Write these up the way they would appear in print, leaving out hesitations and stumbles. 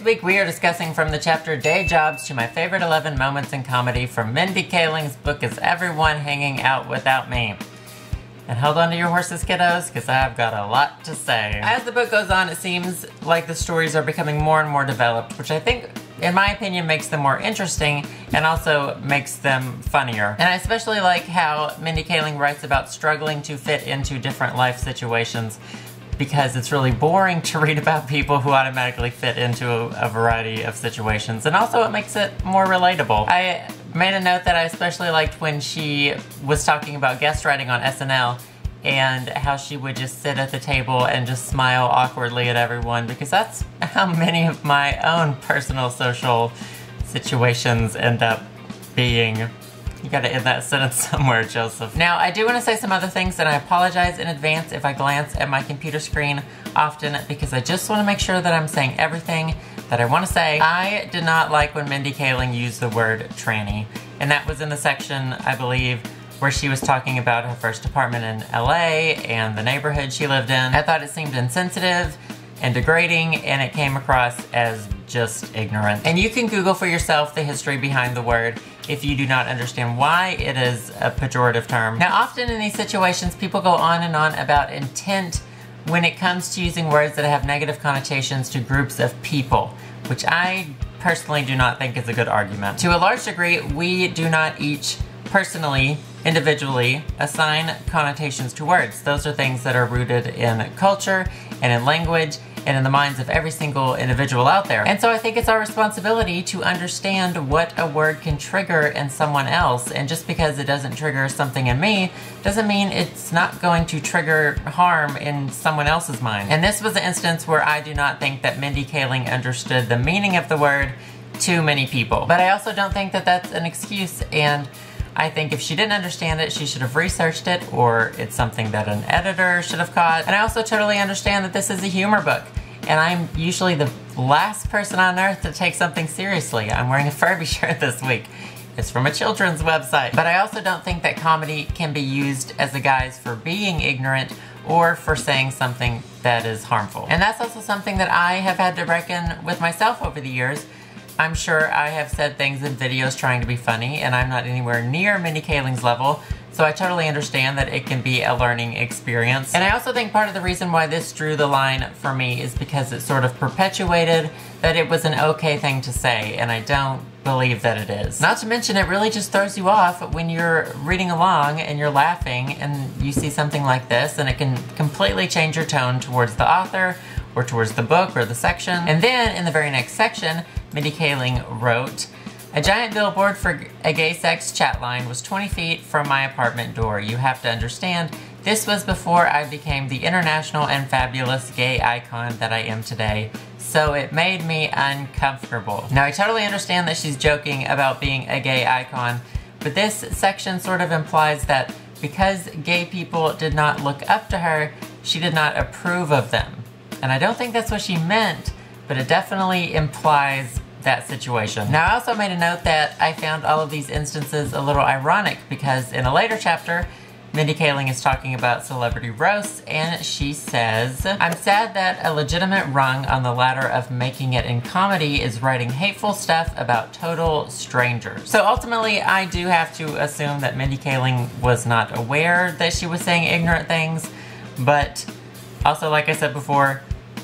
Next week we are discussing from the chapter Day Jobs to My Favorite 11 Moments in Comedy from Mindy Kaling's book Is Everyone Hanging Out Without Me? And hold on to your horses, kiddos, because I've got a lot to say. As the book goes on, it seems like the stories are becoming more and more developed, which I think, in my opinion, makes them more interesting and also makes them funnier. And I especially like how Mindy Kaling writes about struggling to fit into different life situations, because it's really boring to read about people who automatically fit into a variety of situations. And also it makes it more relatable. I made a note that I especially liked when she was talking about guest writing on SNL and how she would just sit at the table and just smile awkwardly at everyone, because that's how many of my own personal social situations end up being. You gotta end that sentence somewhere, Joseph. Now, I do want to say some other things, and I apologize in advance if I glance at my computer screen often, because I just want to make sure that I'm saying everything that I want to say. I did not like when Mindy Kaling used the word tranny, and that was in the section, I believe, where she was talking about her first apartment in LA and the neighborhood she lived in. I thought it seemed insensitive and degrading, and it came across as just ignorant. And you can Google for yourself the history behind the word if you do not understand why it is a pejorative term. Now, often in these situations, people go on and on about intent when it comes to using words that have negative connotations to groups of people, which I personally do not think is a good argument. To a large degree, we do not each personally, individually, assign connotations to words. Those are things that are rooted in culture and in language and in the minds of every single individual out there. And so I think it's our responsibility to understand what a word can trigger in someone else, and just because it doesn't trigger something in me doesn't mean it's not going to trigger harm in someone else's mind. And this was an instance where I do not think that Mindy Kaling understood the meaning of the word to many people. But I also don't think that that's an excuse, and I think if she didn't understand it, she should have researched it, or it's something that an editor should have caught. And I also totally understand that this is a humor book, and I'm usually the last person on earth to take something seriously. I'm wearing a Furby shirt this week. It's from a children's website. But I also don't think that comedy can be used as a guise for being ignorant or for saying something that is harmful. And that's also something that I have had to reckon with myself over the years. I'm sure I have said things in videos trying to be funny, and I'm not anywhere near Mindy Kaling's level, so I totally understand that it can be a learning experience. And I also think part of the reason why this drew the line for me is because it sort of perpetuated that it was an okay thing to say, and I don't believe that it is. Not to mention, it really just throws you off when you're reading along and you're laughing and you see something like this, and it can completely change your tone towards the author or towards the book or the section. And then in the very next section, Mindy Kaling wrote, "A giant billboard for a gay sex chat line was 20 feet from my apartment door. You have to understand, this was before I became the international and fabulous gay icon that I am today, so it made me uncomfortable." Now, I totally understand that she's joking about being a gay icon, but this section sort of implies that because gay people did not look up to her, she did not approve of them. And I don't think that's what she meant, but it definitely implies that situation. Now, I also made a note that I found all of these instances a little ironic, because in a later chapter, Mindy Kaling is talking about celebrity roasts, and she says, "I'm sad that a legitimate rung on the ladder of making it in comedy is writing hateful stuff about total strangers." So ultimately, I do have to assume that Mindy Kaling was not aware that she was saying ignorant things, but also, like I said before,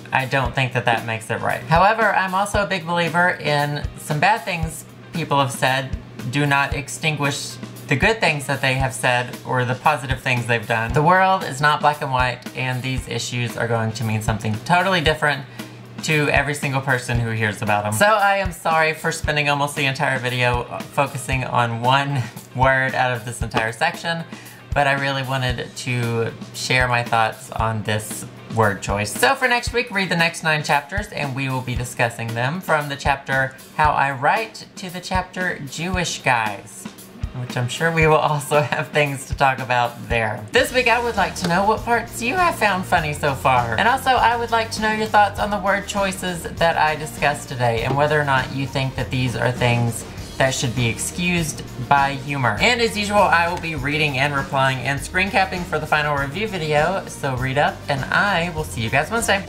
I don't think that that makes it right. However, I'm also a big believer in some bad things people have said do not extinguish the good things that they have said or the positive things they've done. The world is not black and white, and these issues are going to mean something totally different to every single person who hears about them. So I am sorry for spending almost the entire video focusing on one word out of this entire section, but I really wanted to share my thoughts on this word choice. So for next week, read the next 9 chapters, and we will be discussing them from the chapter How I Write to the chapter Jewish Guys, which I'm sure we will also have things to talk about there. This week, I would like to know what parts you have found funny so far. And also, I would like to know your thoughts on the word choices that I discussed today, and whether or not you think that these are things that should be excused by humor. And as usual, I will be reading and replying and screen capping for the final review video, so read up, and I will see you guys Wednesday.